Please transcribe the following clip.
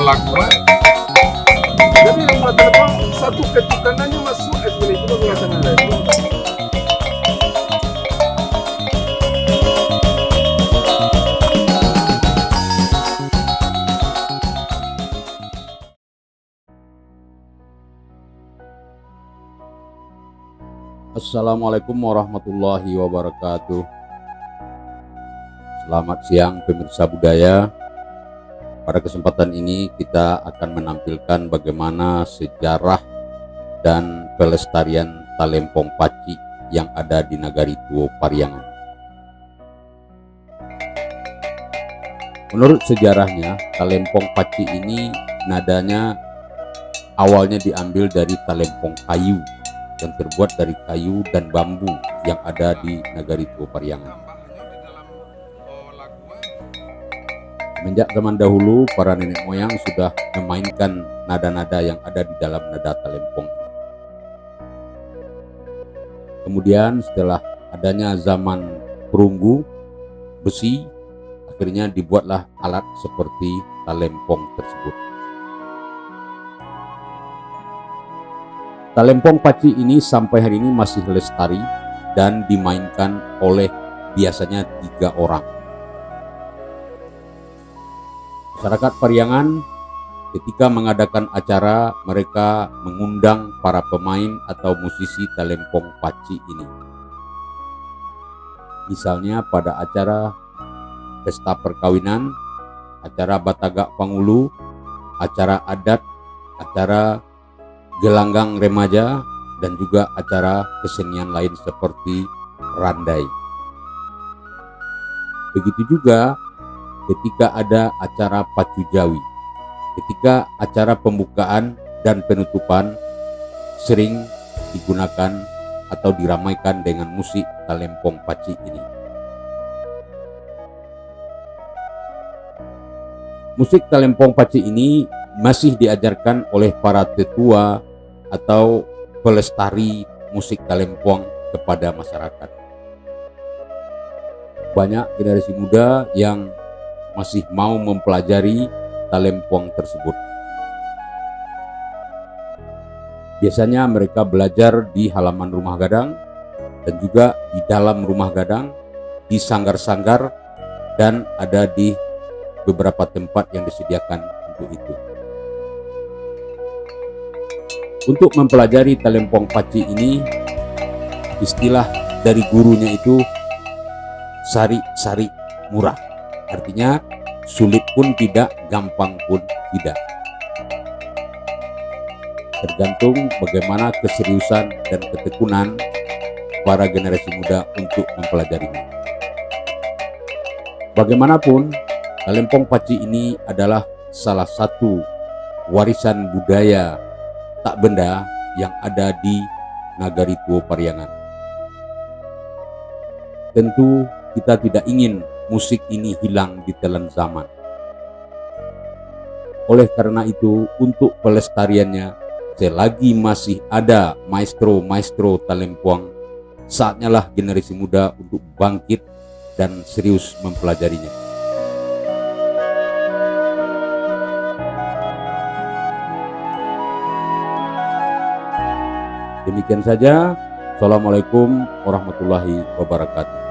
lagu. Jadi nomor telepon satu ketukan aja masuk itu loh biasanya. Assalamualaikum warahmatullahi wabarakatuh. Selamat siang pemirsa budaya. Pada kesempatan ini kita akan menampilkan bagaimana sejarah dan pelestarian Talempong Paci yang ada di Nagari Tuo Pariangan. Menurut sejarahnya, Talempong Paci ini nadanya awalnya diambil dari talempong kayu yang terbuat dari kayu dan bambu yang ada di Nagari Tuo Pariangan. Semenjak zaman dahulu, para nenek moyang sudah memainkan nada-nada yang ada di dalam nada talempong ini. Kemudian setelah adanya zaman perunggu besi, akhirnya dibuatlah alat seperti talempong tersebut. Talempong Paci ini sampai hari ini masih lestari dan dimainkan oleh biasanya 3 orang. Masyarakat Pariangan ketika mengadakan acara, mereka mengundang para pemain atau musisi Talempong Paci ini. Misalnya pada acara pesta perkawinan, acara Batagak Pangulu, acara adat, acara gelanggang remaja, dan juga acara kesenian lain seperti randai. Begitu juga ketika ada acara pacu jawi, ketika acara pembukaan dan penutupan sering digunakan atau diramaikan dengan musik Talempong Paci ini. Musik Talempong Paci ini masih diajarkan oleh para tetua atau pelestari musik talempong kepada masyarakat. Banyak generasi muda yang masih mau mempelajari talempong tersebut. Biasanya mereka belajar di halaman rumah gadang dan juga di dalam rumah gadang, di sanggar-sanggar, dan ada di beberapa tempat yang disediakan untuk itu. Untuk mempelajari Talempong Paci ini, istilah dari gurunya itu sari-sari murah. Artinya sulit pun tidak, gampang pun tidak. Tergantung bagaimana keseriusan dan ketekunan para generasi muda untuk mempelajarinya. Bagaimanapun, Talempong Paci ini adalah salah satu warisan budaya tak benda yang ada di Nagari Tuo Pariangan. Tentu kita tidak ingin musik ini hilang di telan zaman. Oleh karena itu, untuk pelestariannya, selagi masih ada maestro-maestro talempong, saatnya lah generasi muda untuk bangkit dan serius mempelajarinya. Demikian saja. Assalamualaikum warahmatullahi wabarakatuh.